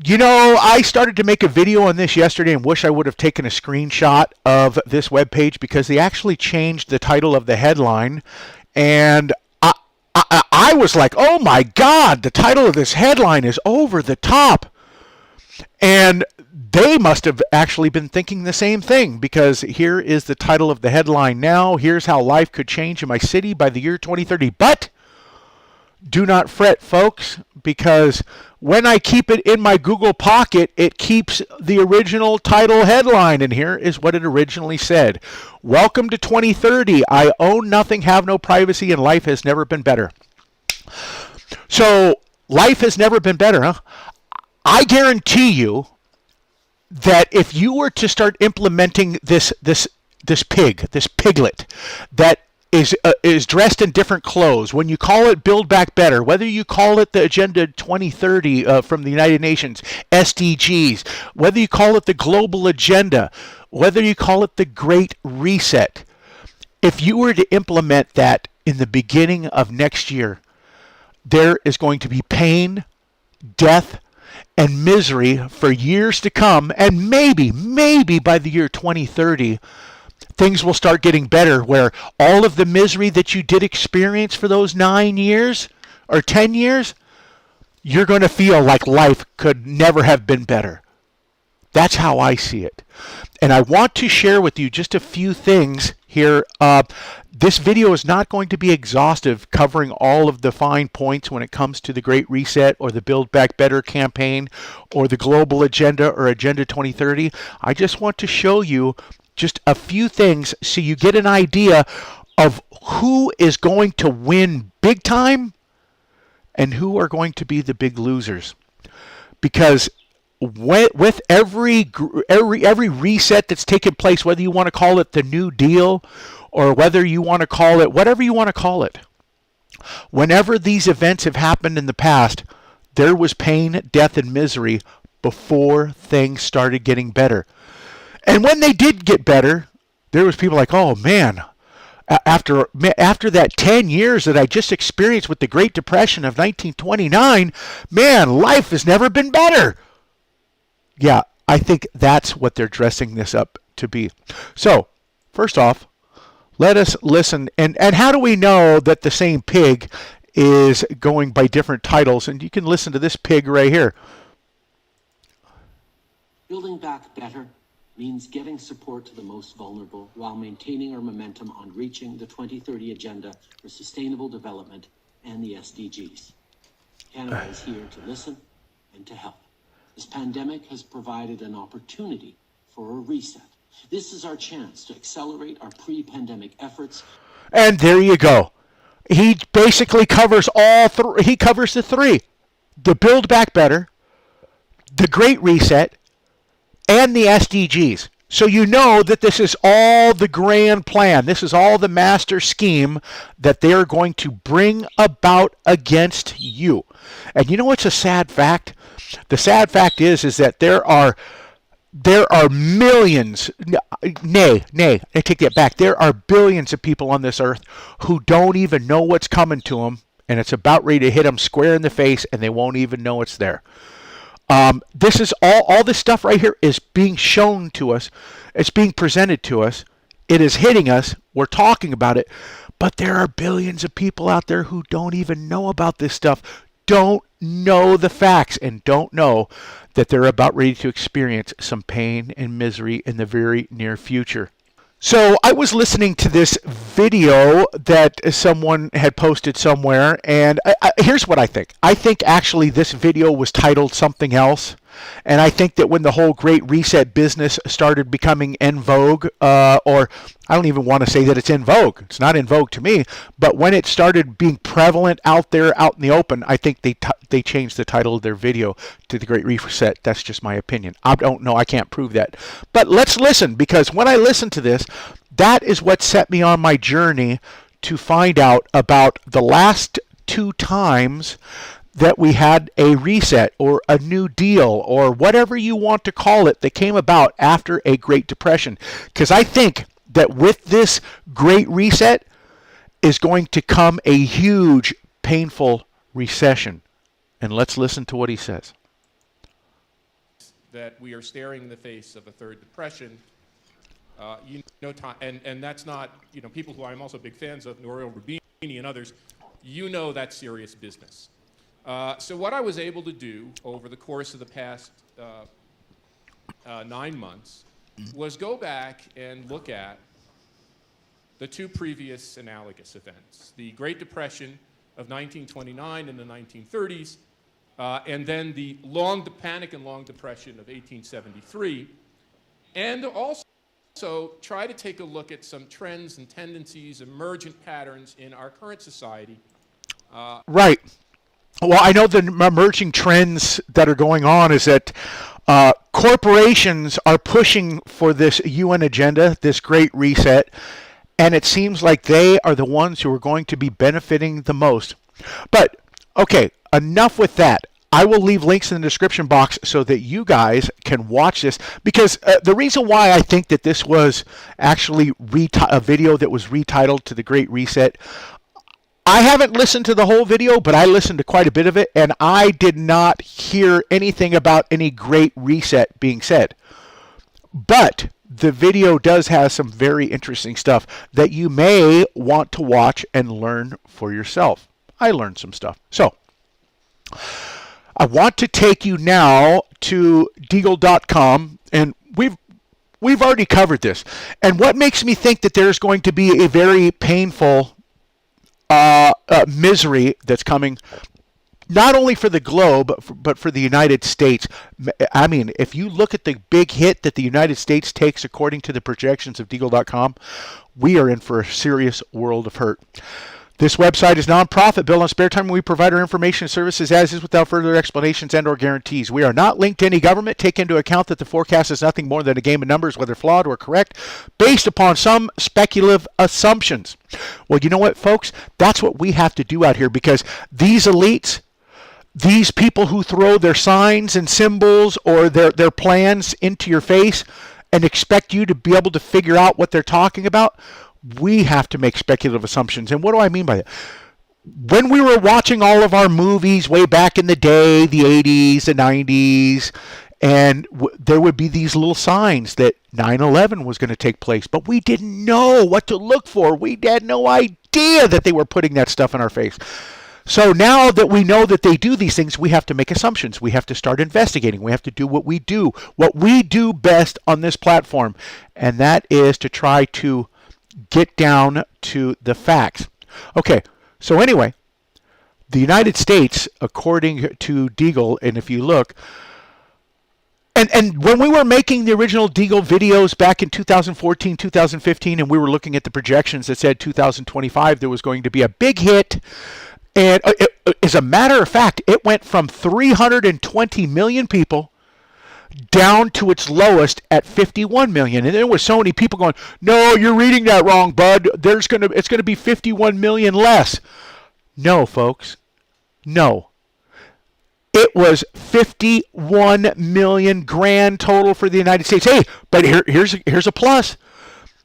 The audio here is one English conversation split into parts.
You know, I started to make a video on this yesterday and wish I would have taken a screenshot of this webpage because they actually changed the title of the headline. And I was like, oh my God, the title of this headline is over the top. And they must have actually been thinking the same thing because here is the title of the headline now. Here's how life could change in my city by the year 2030. But do not fret, folks, because when I keep it in my Google Pocket, it keeps the original title headline. And here is what it originally said. Welcome to 2030. I own nothing, have no privacy, and life has never been better. So life has never been better, huh? I guarantee you that if you were to start implementing this piglet that is dressed in different clothes, when you call it Build Back Better, whether you call it the Agenda 2030 from the United Nations, SDGs, whether you call it the Global Agenda, whether you call it the Great Reset, if you were to implement that in the beginning of next year, there is going to be pain, death, and misery for years to come, and maybe by the year 2030, things will start getting better where all of the misery that you did experience for those 9 years or 10 years, you're going to feel like life could never have been better. That's how I see it. And I want to share with you just a few things here. This video is not going to be exhaustive, covering all of the fine points when it comes to the Great Reset or the Build Back Better campaign or the Global Agenda or Agenda 2030. I just want to show you just a few things so you get an idea of who is going to win big time and who are going to be the big losers. Because with every reset that's taken place, whether you want to call it the New Deal or whether you want to call it whatever you want to call it, whenever these events have happened in the past, there was pain, death, and misery before things started getting better. And when they did get better, there was people like, oh man, after that 10 years that I just experienced with the Great Depression of 1929, man, life has never been better. Yeah, I think that's what they're dressing this up to be. So, first off, let us listen. And how do we know that the same pig is going by different titles? And you can listen to this pig right here. Building back better means getting support to the most vulnerable while maintaining our momentum on reaching the 2030 Agenda for Sustainable Development and the SDGs. Canada is here to listen and to help. This pandemic has provided an opportunity for a reset. This is our chance to accelerate our pre-pandemic efforts. And there you go. He basically covers all three. He covers the three: the Build Back Better, the Great Reset, and the SDGs. So you know that this is all the grand plan. This is all the master scheme that they are going to bring about against you. And you know what's a sad fact? The sad fact is that there are millions, I take that back. There are billions of people on this earth who don't even know what's coming to them, and it's about ready to hit them square in the face, and they won't even know it's there. This is all this stuff right here is being shown to us. It's being presented to us. It is hitting us. We're talking about it. But there are billions of people out there who don't even know about this stuff, don't know the facts, and don't know that they're about ready to experience some pain and misery in the very near future. So I was listening to this video that someone had posted somewhere, and here's what I think. I think actually this video was titled something else, and I think that when the whole Great Reset business started becoming in vogue, or I don't even want to say that it's in vogue. It's not in vogue to me, but when it started being prevalent out there, out in the open, I think they changed the title of their video to the Great Reset. That's just my opinion. I don't know. I can't prove that. But let's listen, because when I listen to this, that is what set me on my journey to find out about the last 2 times that we had a reset or a new deal or whatever you want to call it that came about after a Great Depression. Because I think that with this Great Reset is going to come a huge, painful recession. And let's listen to what he says. that we are staring in the face of a third depression, and that's not, people who I'm also big fans of, Nouriel Roubini and others, that's serious business. So what I was able to do over the course of the past 9 months was go back and look at the two previous analogous events, the Great Depression of 1929 in the 1930s, and then the Panic and Long Depression of 1873, and also try to take a look at some trends and tendencies, emergent patterns in our current society. Right. Well, I know the emerging trends that are going on is that corporations are pushing for this UN agenda, this Great Reset, and it seems like they are the ones who are going to be benefiting the most. But, okay, enough with that. I will leave links in the description box so that you guys can watch this, because the reason why I think that this was actually a video that was retitled to the Great Reset, I haven't listened to the whole video, but I listened to quite a bit of it, and I did not hear anything about any Great Reset being said. But the video does have some very interesting stuff that you may want to watch and learn for yourself. I learned some stuff. So, I want to take you now to Deagle.com, and we've already covered this. And what makes me think that there's going to be a very painful misery that's coming, not only for the globe, but for the United States. I mean, if you look at the big hit that the United States takes according to the projections of Deagle.com, we are in for a serious world of hurt. This website is non-profit, built on spare time, and we provide our information and services as is without further explanations and or guarantees. We are not linked to any government. Take into account that the forecast is nothing more than a game of numbers, whether flawed or correct, based upon some speculative assumptions. Well, you know what, folks? That's what we have to do out here, because these elites, these people who throw their signs and symbols or their plans into your face and expect you to be able to figure out what they're talking about, we have to make speculative assumptions. And what do I mean by that? When we were watching all of our movies way back in the day, the 80s, the 90s, and there would be these little signs that 9/11 was going to take place, but we didn't know what to look for. We had no idea that they were putting that stuff in our face. So now that we know that they do these things, we have to make assumptions. We have to start investigating. We have to do what we do best on this platform, and that is to try to get down to the facts. Okay, so anyway, the United States, according to Deagle, and if you look, and when we were making the original Deagle videos back in 2014, 2015, and we were looking at the projections that said 2025, there was going to be a big hit. And as a matter of fact, it went from 320 million people down to its lowest at 51 million. And there was so many people going, "No, you're reading that wrong, bud. It's going to be 51 million less." No, folks. No. It was 51 million grand total for the United States. Hey, but here's a plus.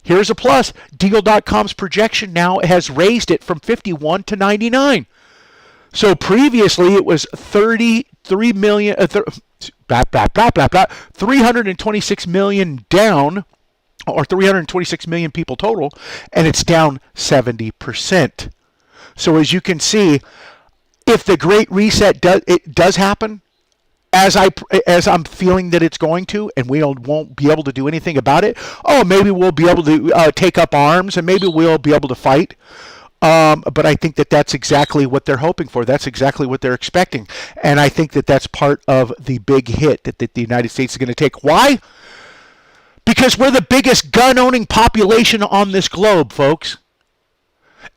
Here's a plus. Deagle.com's projection now has raised it from 51 to 99. So previously it was 33 million, 326 million down, or 326 million people total, and it's down 70%. So as you can see, if the Great Reset does happen, as I'm feeling that it's going to, and we won't be able to do anything about it, maybe we'll be able to take up arms, and maybe we'll be able to fight. But I think that that's exactly what they're hoping for. That's exactly what they're expecting. And I think that that's part of the big hit that the United States is going to take. Why? Because we're the biggest gun-owning population on this globe, folks.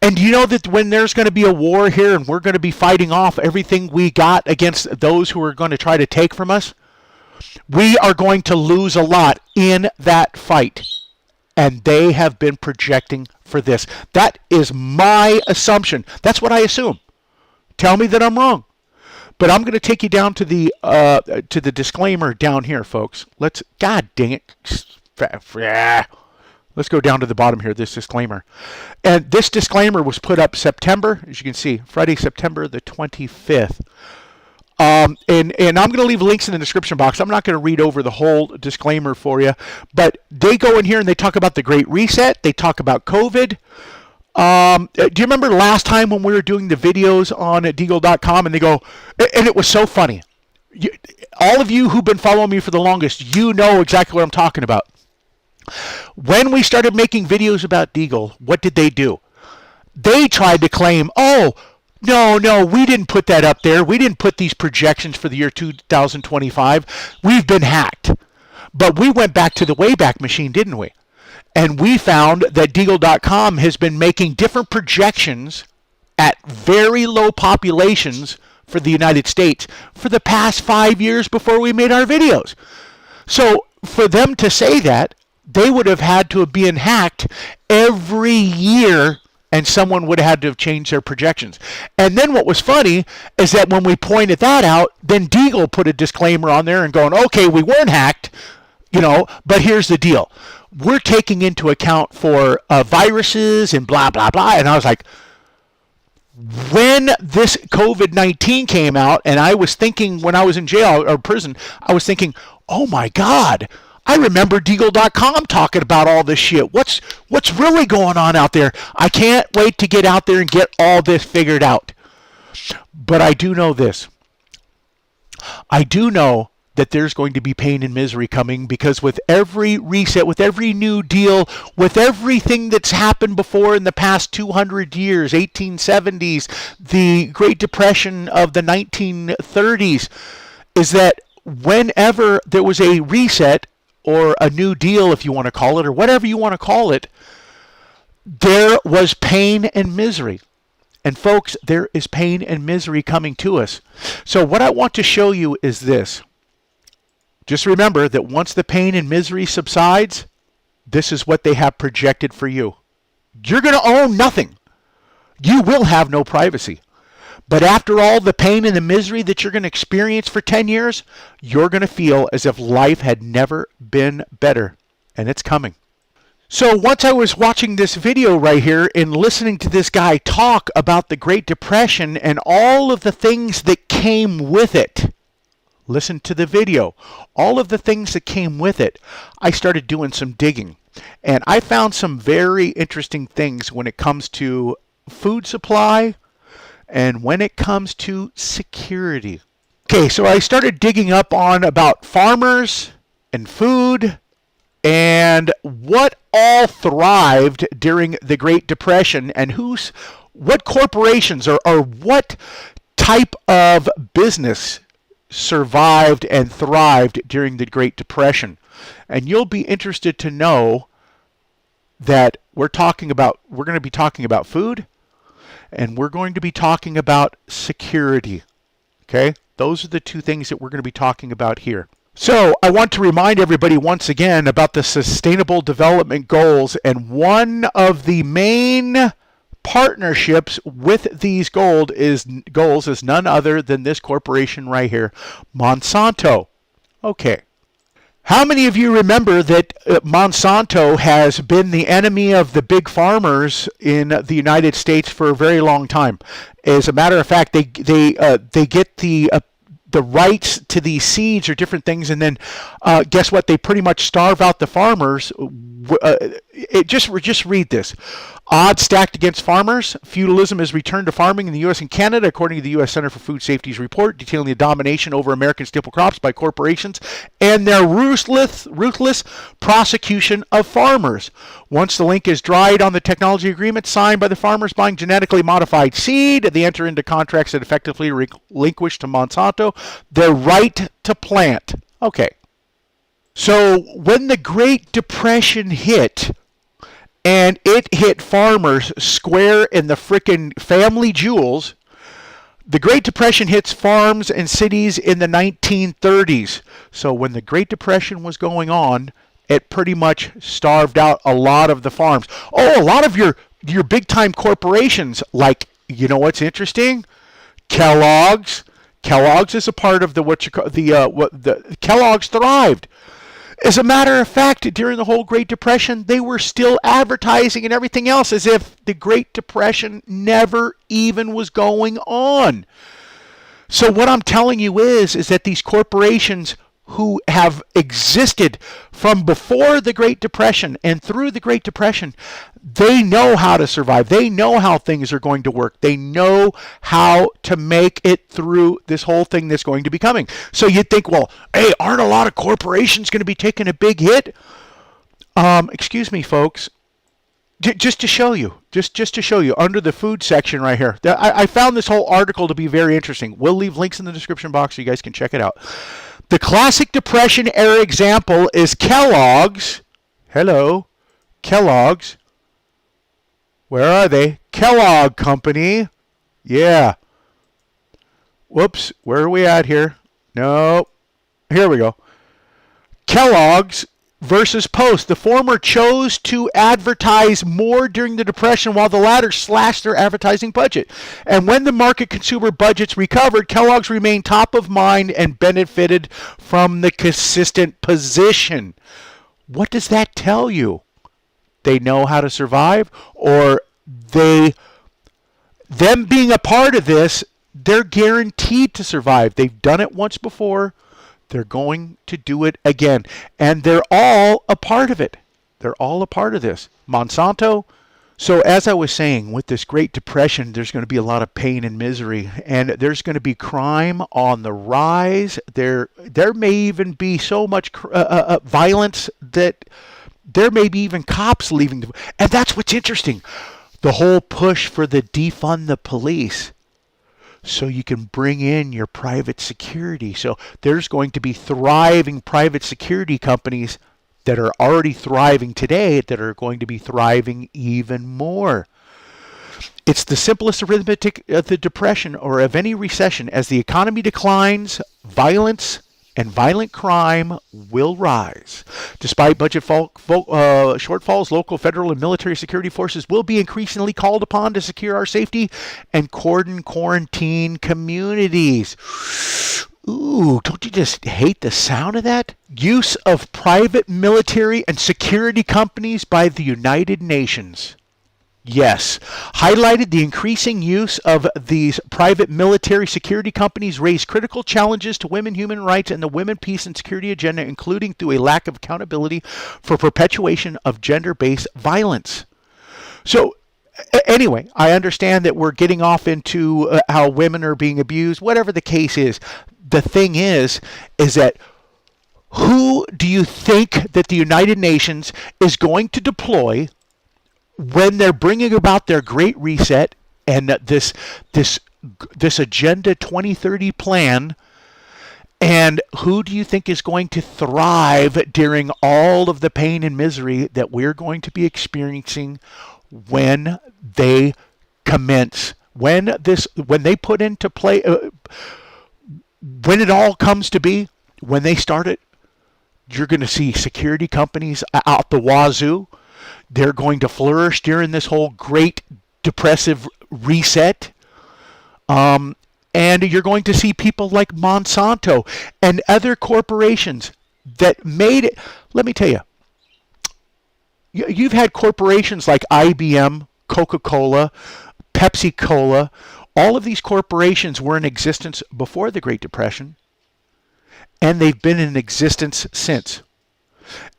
And you know that when there's going to be a war here and we're going to be fighting off everything we got against those who are going to try to take from us, we are going to lose a lot in that fight. And they have been projecting for this. That is my assumption. That's what I assume. Tell me that I'm wrong. But I'm going to take you down to the disclaimer down here, folks. God dang it. Let's go down to the bottom here, this disclaimer. And this disclaimer was put up September, as you can see, Friday, September the 25th. And I'm going to leave links in the description box. I'm not going to read over the whole disclaimer for you, but they go in here and they talk about the Great Reset. They talk about COVID. Do you remember last time when we were doing the videos on Deagle.com and they go, and it was so funny. All of you who've been following me for the longest, you know exactly what I'm talking about. When we started making videos about Deagle, what did they do? They tried to claim, oh, no, we didn't put that up there. We didn't put these projections for the year 2025. We've been hacked. But we went back to the Wayback Machine, didn't we? And we found that Deagle.com has been making different projections at very low populations for the United States for the past 5 years before we made our videos. So for them to say that, they would have had to have been hacked every year, and someone would have had to have changed their projections. And then what was funny is that when we pointed that out, then Deagle put a disclaimer on there and going, okay, we weren't hacked, but here's the deal. We're taking into account for viruses and blah, blah, blah. And I was like, when this COVID-19 came out, and I was thinking when I was in jail or prison, I was thinking, oh my God, I remember Deagle.com talking about all this shit. What's really going on out there? I can't wait to get out there and get all this figured out. But I do know this. I do know that there's going to be pain and misery coming, because with every reset, with every new deal, with everything that's happened before in the past 200 years, 1870s, the Great Depression of the 1930s, is that whenever there was a reset or a new deal, if you want to call it, or whatever you want to call it, there was pain and misery. And folks, there is pain and misery coming to us. So what I want to show you is this. Just remember that once the pain and misery subsides, this is what they have projected for you. You're going to own nothing. You will have no privacy. But after all the pain and the misery that you're going to experience for 10 years, you're going to feel as if life had never been better. And it's coming. So once I was watching this video right here and listening to this guy talk about the Great Depression and all of the things that came with it, listen to the video, all of the things that came with it, I started doing some digging. And I found some very interesting things when it comes to food supply and when it comes to security. Okay, so I started digging up on about farmers and food and what all thrived during the Great Depression, and what corporations or what type of business survived and thrived during the Great Depression. And you'll be interested to know that we're going to be talking about food, and we're going to be talking about security. Okay? Those are the two things that we're going to be talking about here. So I want to remind everybody once again about the Sustainable Development Goals, and one of the main partnerships with these goals is none other than this corporation right here, Monsanto. Okay. How many of you remember that Monsanto has been the enemy of the big farmers in the United States for a very long time? As a matter of fact, they get the rights to these seeds or different things, and then guess what? They pretty much starve out the farmers. Just read this. Odds stacked against farmers. Feudalism has returned to farming in the U.S. and Canada, according to the U.S. Center for Food Safety's report detailing the domination over American staple crops by corporations and their ruthless prosecution of farmers. Once the link is dried on the technology agreement signed by the farmers buying genetically modified seed, they enter into contracts that effectively relinquish to Monsanto their right to plant. Okay. So when the Great Depression hit, and it hit farmers square in the frickin' family jewels, the Great Depression hits farms and cities in the 1930s. So when the Great Depression was going on, it pretty much starved out a lot of the farms. Oh, a lot of your big-time corporations, like, you know what's interesting? Kellogg's. Kellogg's is a part of the Kellogg's thrived. As a matter of fact, during the whole Great Depression, they were still advertising and everything else as if the Great Depression never even was going on. So what I'm telling you is that these corporations who have existed from before the Great Depression and through the Great Depression, they know how to survive. They know how things are going to work. They know how to make it through this whole thing that's going to be coming. So you'd think, well, hey, aren't a lot of corporations going to be taking a big hit? Excuse me, folks. Just to show you, just to show you, under the food section right here, I found this whole article to be very interesting. We'll leave links in the description box so you guys can check it out. The classic Depression era example is Kellogg's. Hello, Kellogg's. Where are they? Kellogg Company. Yeah. Whoops, where are we at here? No. Here we go. Kellogg's versus Post. The former chose to advertise more during the Depression while the latter slashed their advertising budget. And when the market consumer budgets recovered, Kellogg's remained top of mind and benefited from the consistent position. What does that tell you? They know how to survive, or them being a part of this, they're guaranteed to survive. They've done it once before. They're going to do it again. And they're all a part of it. They're all a part of this. Monsanto. So as I was saying, with this Great Depression, there's going to be a lot of pain and misery. And there's going to be crime on the rise. There may even be so much violence that there may be even cops leaving. And that's what's interesting. The whole push for the defund the police, so you can bring in your private security. So there's going to be thriving private security companies that are already thriving today that are going to be thriving even more. It's the simplest arithmetic of the Depression or of any recession. As the economy declines, violence and violent crime will rise. Despite budget shortfalls, local, federal, and military security forces will be increasingly called upon to secure our safety and cordon quarantine communities. Ooh, don't you just hate the sound of that? Use of private military and security companies by the United Nations. Yes, highlighted the increasing use of these private military security companies raise critical challenges to women, human rights, and the women, peace, and security agenda, including through a lack of accountability for perpetuation of gender-based violence. So, anyway, I understand that we're getting off into how women are being abused, whatever the case is. The thing is that who do you think that the United Nations is going to deploy when they're bringing about their Great Reset and this Agenda 2030 plan? And who do you think is going to thrive during all of the pain and misery that we're going to be experiencing when they commence, when they put into play, when it all comes to be, when they start it? You're going to see security companies out the wazoo. They're going to flourish during this whole great depressive reset. And you're going to see people like Monsanto and other corporations that made it. Let me tell you, you've had corporations like IBM, Coca-Cola, Pepsi-Cola. All of these corporations were in existence before the Great Depression, and they've been in existence since.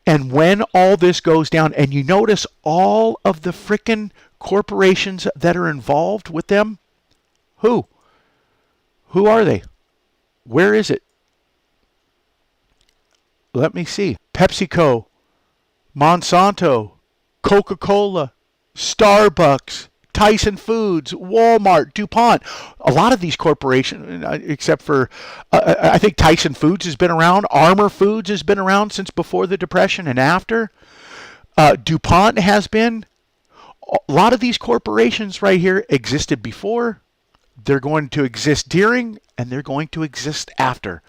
And when all this goes down, and you notice all of the frickin' corporations that are involved with them, who are they? Where is it? Let me see. PepsiCo, Monsanto, Coca-Cola, Starbucks, Tyson Foods, Walmart, DuPont. A lot of these corporations, except for, I think Tyson Foods has been around. Armor Foods has been around since before the Depression and after. DuPont has been. A lot of these corporations right here existed before. They're going to exist during, and they're going to exist after.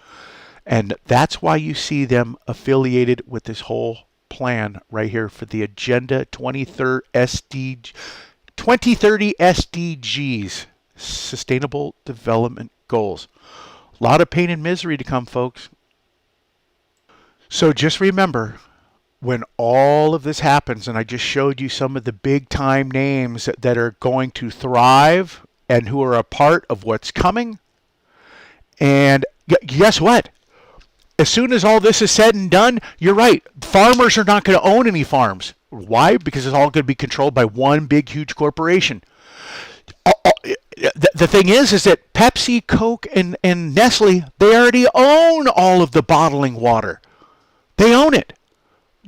And that's why you see them affiliated with this whole plan right here for the Agenda 2030 SDGs, Sustainable Development Goals. A lot of pain and misery to come, folks. So just remember, when all of this happens, and I just showed you some of the big time names that are going to thrive and who are a part of what's coming, And guess what? As soon as all this is said and done, you're right. Farmers are not going to own any farms. Why? Because it's all going to be controlled by one big, huge corporation. The thing is that Pepsi, Coke, and Nestle, they already own all of the bottling water. They own it.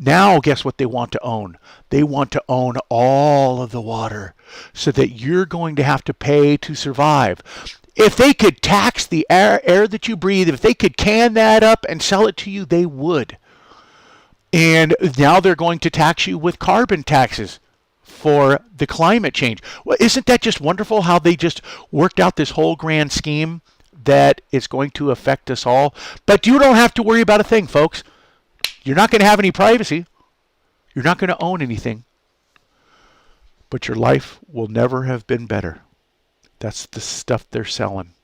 Now, guess what they want to own? They want to own all of the water so that you're going to have to pay to survive. If they could tax the air that you breathe, if they could can that up and sell it to you, they would. And now they're going to tax you with carbon taxes for the climate change. Well, isn't that just wonderful how they just worked out this whole grand scheme that is going to affect us all? But you don't have to worry about a thing, folks. You're not going to have any privacy. You're not going to own anything. But your life will never have been better. That's the stuff they're selling.